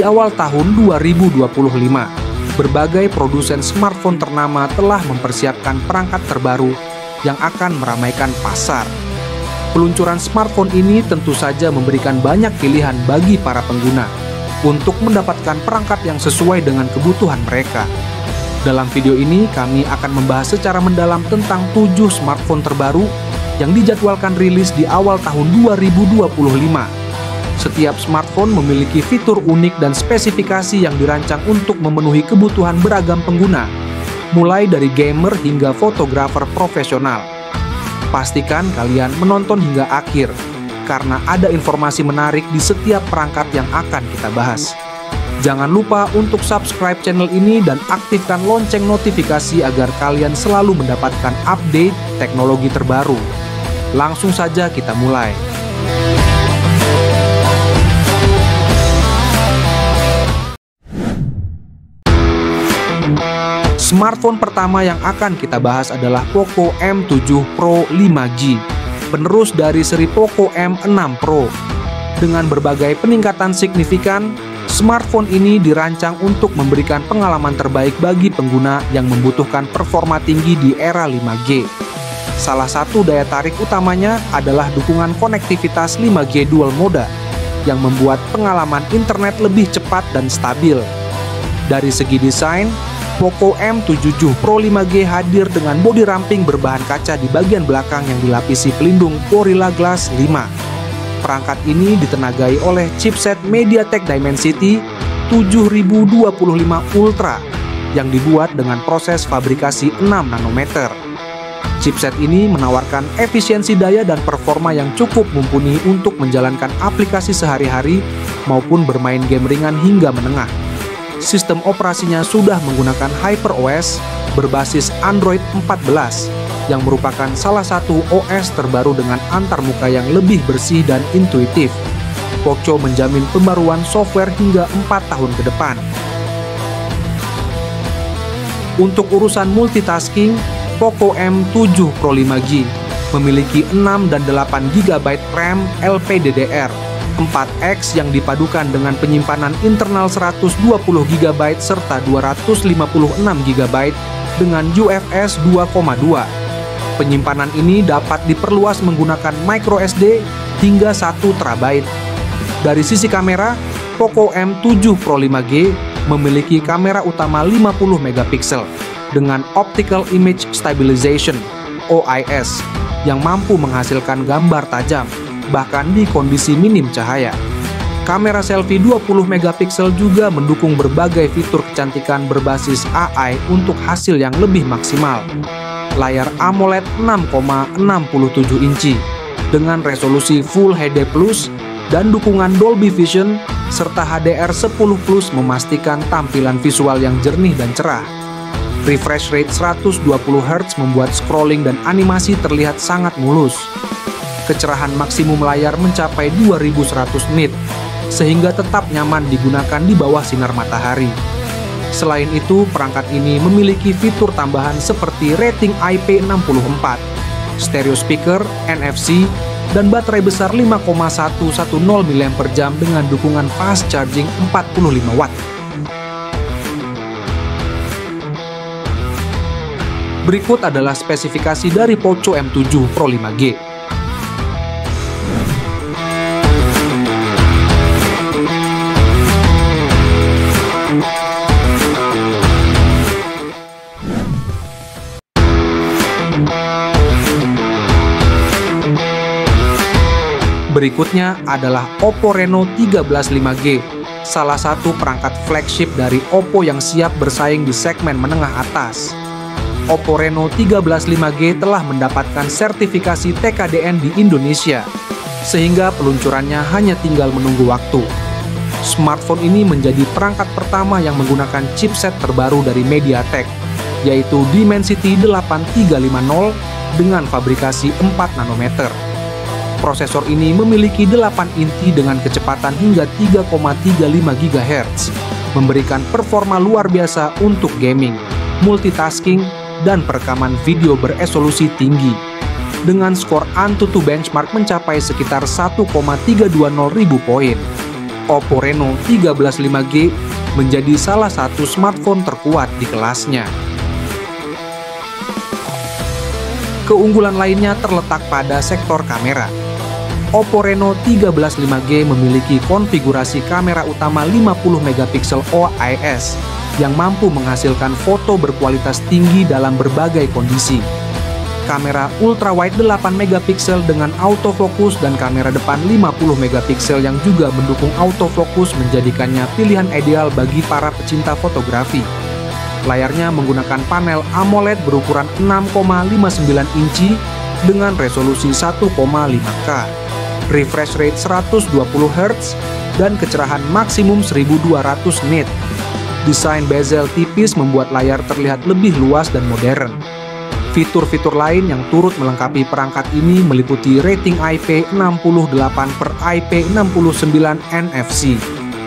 Di awal tahun 2025, berbagai produsen smartphone ternama telah mempersiapkan perangkat terbaru yang akan meramaikan pasar. Peluncuran smartphone ini tentu saja memberikan banyak pilihan bagi para pengguna untuk mendapatkan perangkat yang sesuai dengan kebutuhan mereka. Dalam video ini, kami akan membahas secara mendalam tentang 7 smartphone terbaru yang dijadwalkan rilis di awal tahun 2025. Setiap smartphone memiliki fitur unik dan spesifikasi yang dirancang untuk memenuhi kebutuhan beragam pengguna, mulai dari gamer hingga fotografer profesional. Pastikan kalian menonton hingga akhir, karena ada informasi menarik di setiap perangkat yang akan kita bahas. Jangan lupa untuk subscribe channel ini dan aktifkan lonceng notifikasi agar kalian selalu mendapatkan update teknologi terbaru. Langsung saja kita mulai. Smartphone pertama yang akan kita bahas adalah Poco M7 Pro 5G, penerus dari seri Poco M6 Pro. Dengan berbagai peningkatan signifikan, smartphone ini dirancang untuk memberikan pengalaman terbaik bagi pengguna yang membutuhkan performa tinggi di era 5G. Salah satu daya tarik utamanya adalah dukungan konektivitas 5G dual moda yang membuat pengalaman internet lebih cepat dan stabil. Dari segi desain, Poco M7 Pro 5G hadir dengan bodi ramping berbahan kaca di bagian belakang yang dilapisi pelindung Gorilla Glass 5. Perangkat ini ditenagai oleh chipset MediaTek Dimensity 7025 Ultra yang dibuat dengan proses fabrikasi 6 nanometer. Chipset ini menawarkan efisiensi daya dan performa yang cukup mumpuni untuk menjalankan aplikasi sehari-hari maupun bermain game ringan hingga menengah. Sistem operasinya sudah menggunakan HyperOS berbasis Android 14 yang merupakan salah satu OS terbaru dengan antarmuka yang lebih bersih dan intuitif. Poco menjamin pembaruan software hingga 4 tahun ke depan. Untuk urusan multitasking, Poco M7 Pro 5G memiliki 6 dan 8 GB RAM LPDDR 4X yang dipadukan dengan penyimpanan internal 120 GB serta 256 GB dengan UFS 2.2. Penyimpanan ini dapat diperluas menggunakan microSD hingga 1 TB. Dari sisi kamera, Poco M7 Pro 5G memiliki kamera utama 50 megapiksel dengan Optical Image Stabilization (OIS) yang mampu menghasilkan gambar tajam bahkan di kondisi minim cahaya. Kamera selfie 20 megapiksel juga mendukung berbagai fitur kecantikan berbasis AI untuk hasil yang lebih maksimal. Layar AMOLED 6,67 inci dengan resolusi Full HD Plus dan dukungan Dolby Vision serta HDR10 Plus memastikan tampilan visual yang jernih dan cerah. Refresh rate 120 Hz membuat scrolling dan animasi terlihat sangat mulus. Kecerahan maksimum layar mencapai 2100 nit, sehingga tetap nyaman digunakan di bawah sinar matahari. Selain itu, perangkat ini memiliki fitur tambahan seperti rating IP64, stereo speaker, NFC, dan baterai besar 5,110 mAh dengan dukungan fast charging 45 Watt. Berikut adalah spesifikasi dari Poco M7 Pro 5G. Berikutnya adalah Oppo Reno 13 5G, salah satu perangkat flagship dari Oppo yang siap bersaing di segmen menengah atas. Oppo Reno 13 5G telah mendapatkan sertifikasi TKDN di Indonesia, sehingga peluncurannya hanya tinggal menunggu waktu. Smartphone ini menjadi perangkat pertama yang menggunakan chipset terbaru dari MediaTek, yaitu Dimensity 8350 dengan fabrikasi 4 nanometer. Prosesor ini memiliki 8 inti dengan kecepatan hingga 3,35 GHz, memberikan performa luar biasa untuk gaming, multitasking, dan perekaman video beresolusi tinggi. Dengan skor AnTuTu benchmark mencapai sekitar 1,320 ribu poin. Oppo Reno 13 5G menjadi salah satu smartphone terkuat di kelasnya. Keunggulan lainnya terletak pada sektor kamera. Oppo Reno 13 5G memiliki konfigurasi kamera utama 50 megapiksel OIS yang mampu menghasilkan foto berkualitas tinggi dalam berbagai kondisi. Kamera ultrawide 8 megapiksel dengan autofocus dan kamera depan 50 megapiksel yang juga mendukung autofocus menjadikannya pilihan ideal bagi para pecinta fotografi. Layarnya menggunakan panel AMOLED berukuran 6,59 inci dengan resolusi 1,5K, refresh rate 120 Hz, dan kecerahan maksimum 1200 nit. Desain bezel tipis membuat layar terlihat lebih luas dan modern. Fitur-fitur lain yang turut melengkapi perangkat ini meliputi rating IP68/IP69 NFC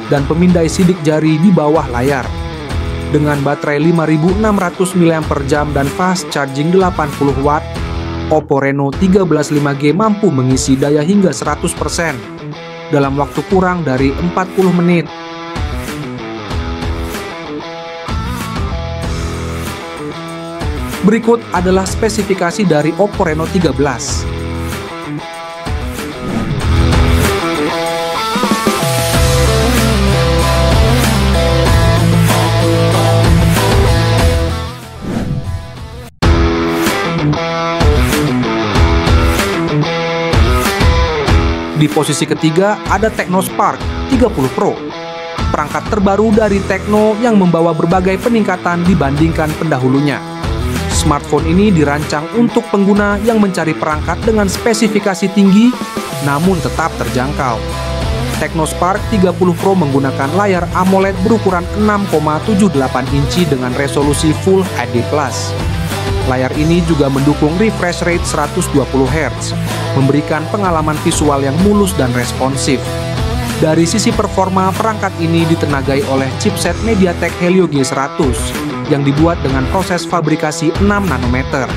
dan pemindai sidik jari di bawah layar. Dengan baterai 5600 mAh dan fast charging 80 Watt, Oppo Reno 13 5G mampu mengisi daya hingga 100% dalam waktu kurang dari 40 menit. Berikut adalah spesifikasi dari Oppo Reno 13. Di posisi ketiga ada Tecno Spark 30 Pro, perangkat terbaru dari Tecno yang membawa berbagai peningkatan dibandingkan pendahulunya. Smartphone ini dirancang untuk pengguna yang mencari perangkat dengan spesifikasi tinggi namun tetap terjangkau. Tecno Spark 30 Pro menggunakan layar AMOLED berukuran 6,78 inci dengan resolusi Full HD+. Layar ini juga mendukung refresh rate 120 Hz, memberikan pengalaman visual yang mulus dan responsif. Dari sisi performa, perangkat ini ditenagai oleh chipset MediaTek Helio G100 yang dibuat dengan proses fabrikasi 6 nanometer.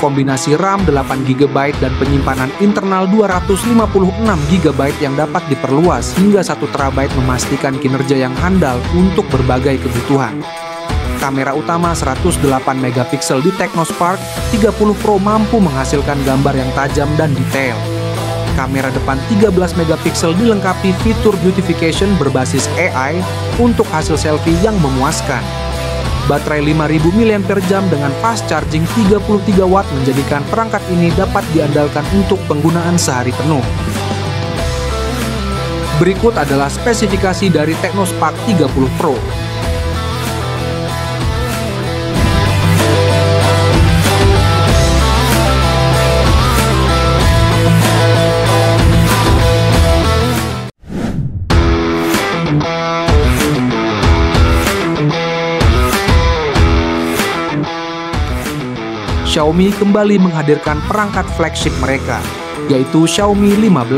Kombinasi RAM 8GB dan penyimpanan internal 256GB yang dapat diperluas hingga 1TB memastikan kinerja yang handal untuk berbagai kebutuhan. Kamera utama 108 megapiksel di Tecno Spark 30 Pro mampu menghasilkan gambar yang tajam dan detail. Kamera depan 13 megapiksel dilengkapi fitur beautification berbasis AI untuk hasil selfie yang memuaskan. Baterai 5000 mAh dengan fast charging 33 Watt menjadikan perangkat ini dapat diandalkan untuk penggunaan sehari penuh. Berikut adalah spesifikasi dari Tecno Spark 30 Pro. Xiaomi kembali menghadirkan perangkat flagship mereka, yaitu Xiaomi 15.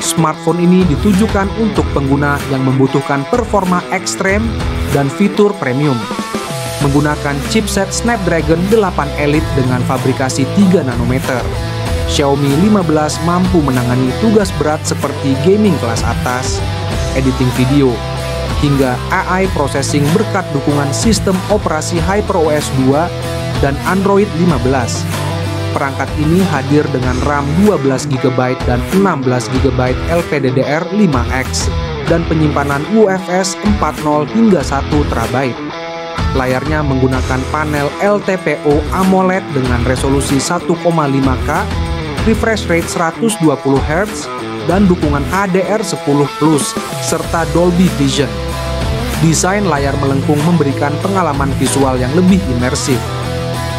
Smartphone ini ditujukan untuk pengguna yang membutuhkan performa ekstrem dan fitur premium. Menggunakan chipset Snapdragon 8 Elite dengan fabrikasi 3 nanometer, Xiaomi 15 mampu menangani tugas berat seperti gaming kelas atas, editing video, hingga AI processing berkat dukungan sistem operasi HyperOS 2 dan Android 15. Perangkat ini hadir dengan RAM 12GB dan 16GB LPDDR5X dan penyimpanan UFS 4.0 hingga 1TB. Layarnya menggunakan panel LTPO AMOLED dengan resolusi 1,5K, refresh rate 120 Hz, dan dukungan HDR10+ serta Dolby Vision. Desain layar melengkung memberikan pengalaman visual yang lebih imersif.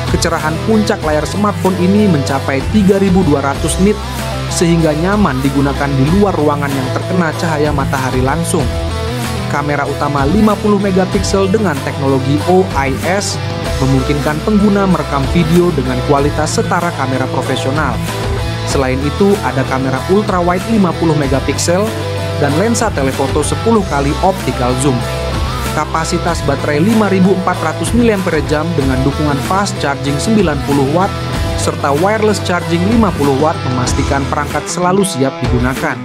Kecerahan puncak layar smartphone ini mencapai 3200 nit sehingga nyaman digunakan di luar ruangan yang terkena cahaya matahari langsung. Kamera utama 50 megapiksel dengan teknologi OIS memungkinkan pengguna merekam video dengan kualitas setara kamera profesional. Selain itu, ada kamera ultrawide 50 megapiksel dan lensa telefoto 10 kali optical zoom. Kapasitas baterai 5400 mAh dengan dukungan fast charging 90 Watt serta wireless charging 50 Watt memastikan perangkat selalu siap digunakan.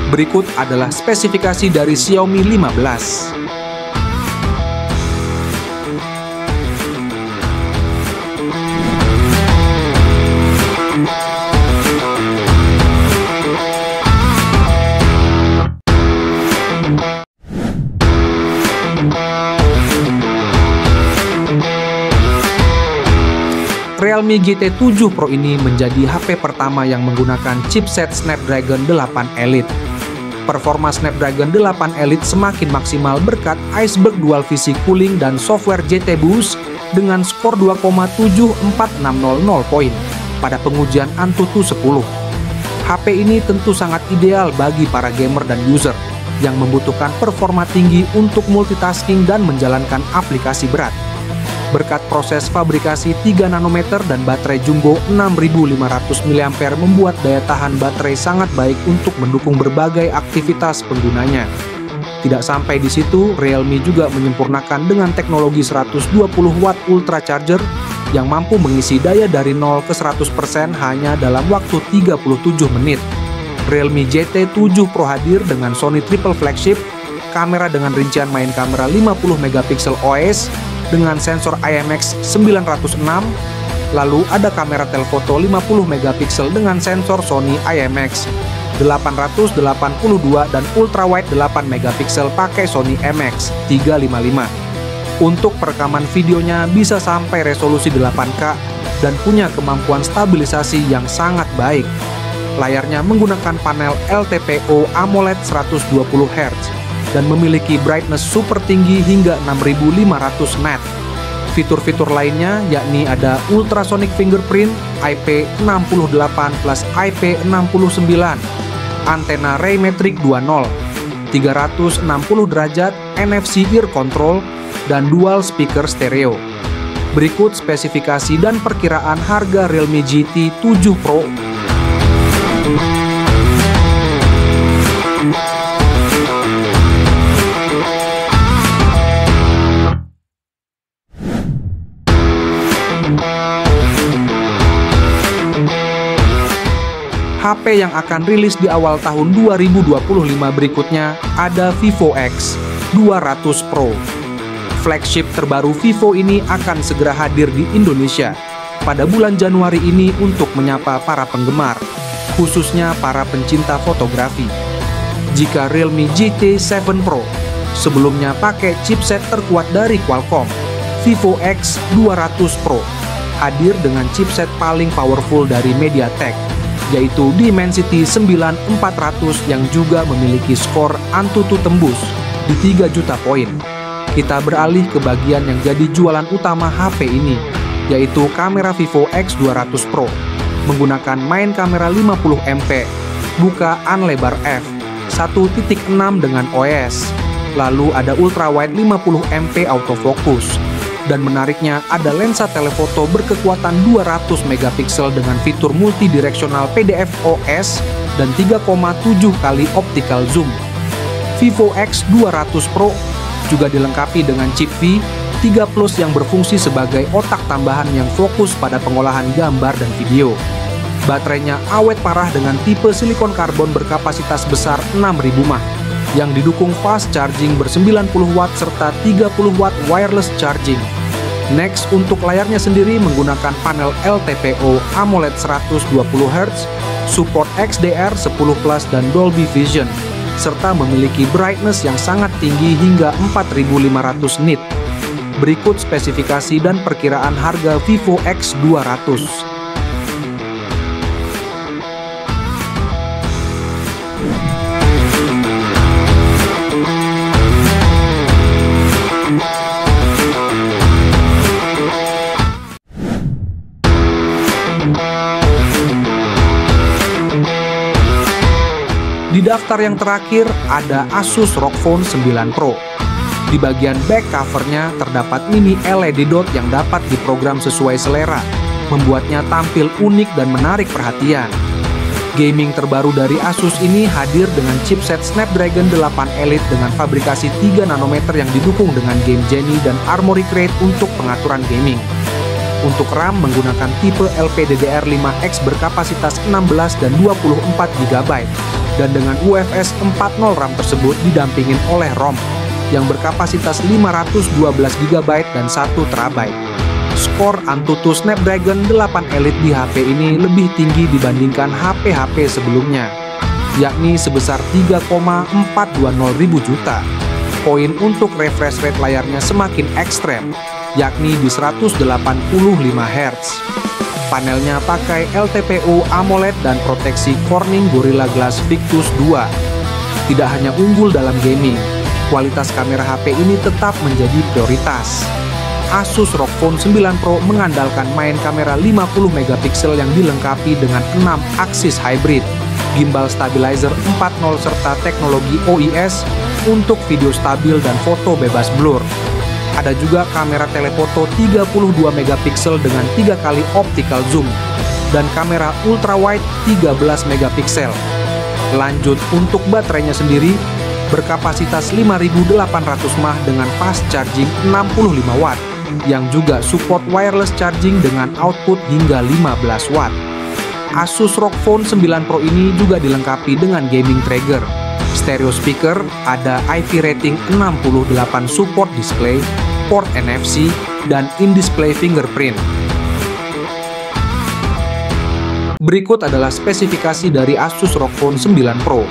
Berikut adalah spesifikasi dari Xiaomi 15. Realme GT 7 Pro ini menjadi HP pertama yang menggunakan chipset Snapdragon 8 Elite. Performa Snapdragon 8 Elite semakin maksimal berkat Iceberg Dual Visi Cooling dan software GT Boost dengan skor 2,74600 poin pada pengujian Antutu 10. HP ini tentu sangat ideal bagi para gamer dan user yang membutuhkan performa tinggi untuk multitasking dan menjalankan aplikasi berat. Berkat proses fabrikasi 3 nanometer dan baterai jumbo 6500 mAh membuat daya tahan baterai sangat baik untuk mendukung berbagai aktivitas penggunanya. Tidak sampai di situ, Realme juga menyempurnakan dengan teknologi 120 Watt Ultra Charger yang mampu mengisi daya dari 0 ke 100% hanya dalam waktu 37 menit. Realme GT 7 Pro hadir dengan Sony Triple Flagship, kamera dengan rincian main kamera 50 megapiksel OIS, dengan sensor IMX906, lalu ada kamera telefoto 50 megapiksel dengan sensor Sony IMX882 dan ultrawide 8 megapiksel pakai Sony MX355. Untuk perekaman videonya bisa sampai resolusi 8K dan punya kemampuan stabilisasi yang sangat baik. Layarnya menggunakan panel LTPO AMOLED 120 Hz. Dan memiliki brightness super tinggi hingga 6500 nit. Fitur-fitur lainnya yakni ada ultrasonic fingerprint, IP68 plus IP69, antena Ray Matrix 2.0, 360 derajat NFC ear control, dan dual speaker stereo. Berikut spesifikasi dan perkiraan harga Realme GT 7 Pro. HP yang akan rilis di awal tahun 2025 berikutnya ada Vivo X 200 Pro. Flagship terbaru Vivo ini akan segera hadir di Indonesia pada bulan Januari ini untuk menyapa para penggemar, khususnya para pencinta fotografi. Jika Realme GT 7 Pro sebelumnya pakai chipset terkuat dari Qualcomm, Vivo X 200 Pro hadir dengan chipset paling powerful dari MediaTek, yaitu Dimensity 9400 yang juga memiliki skor Antutu tembus di 3 juta poin. Kita beralih ke bagian yang jadi jualan utama HP ini, yaitu kamera Vivo X 200 Pro. Menggunakan main kamera 50 MP, bukaan lebar f, 1.6 dengan OIS, lalu ada ultrawide 50 MP autofocus. Dan menariknya ada lensa telefoto berkekuatan 200 megapiksel dengan fitur multidireksional PDF OS dan 3,7 kali optical zoom. Vivo X 200 Pro juga dilengkapi dengan chip V3 Plus yang berfungsi sebagai otak tambahan yang fokus pada pengolahan gambar dan video. Baterainya awet parah dengan tipe silikon karbon berkapasitas besar 6000 mAh yang didukung fast charging ber-90 Watt serta 30 Watt wireless charging. Next, untuk layarnya sendiri menggunakan panel LTPO AMOLED 120 Hz, support XDR 10 Plus dan Dolby Vision, serta memiliki brightness yang sangat tinggi hingga 4500 nit. Berikut spesifikasi dan perkiraan harga Vivo X 200. Di daftar yang terakhir ada Asus ROG Phone 9 Pro. Di bagian back covernya terdapat mini LED dot yang dapat diprogram sesuai selera, membuatnya tampil unik dan menarik perhatian. Gaming terbaru dari Asus ini hadir dengan chipset Snapdragon 8 Elite dengan fabrikasi 3 nanometer yang didukung dengan Game Genie dan Armoury Crate untuk pengaturan gaming. Untuk RAM menggunakan tipe LPDDR5X berkapasitas 16 dan 24 GB. Dan dengan UFS 4.0 RAM tersebut didampingin oleh ROM yang berkapasitas 512 GB dan 1 TB. Skor Antutu Snapdragon 8 Elite di HP ini lebih tinggi dibandingkan HP-HP sebelumnya, yakni sebesar 3,420 ribu juta. Poin untuk refresh rate layarnya semakin ekstrem, yakni di 185 Hz. Panelnya pakai LTPO AMOLED dan proteksi Corning Gorilla Glass Victus 2. Tidak hanya unggul dalam gaming, kualitas kamera HP ini tetap menjadi prioritas. Asus ROG Phone 9 Pro mengandalkan main kamera 50 megapiksel yang dilengkapi dengan 6 aksis hybrid, gimbal stabilizer 4.0 serta teknologi OIS untuk video stabil dan foto bebas blur. Ada juga kamera telefoto 32 megapiksel dengan 3 kali optical zoom dan kamera ultrawide 13 megapiksel. Lanjut, untuk baterainya sendiri berkapasitas 5.800 mAh dengan fast charging 65 watt yang juga support wireless charging dengan output hingga 15 watt. Asus ROG Phone 9 Pro ini juga dilengkapi dengan gaming trigger, stereo speaker, ada IP rating 68 support display, port NFC, dan in-display fingerprint. Berikut adalah spesifikasi dari Asus ROG Phone 9 Pro.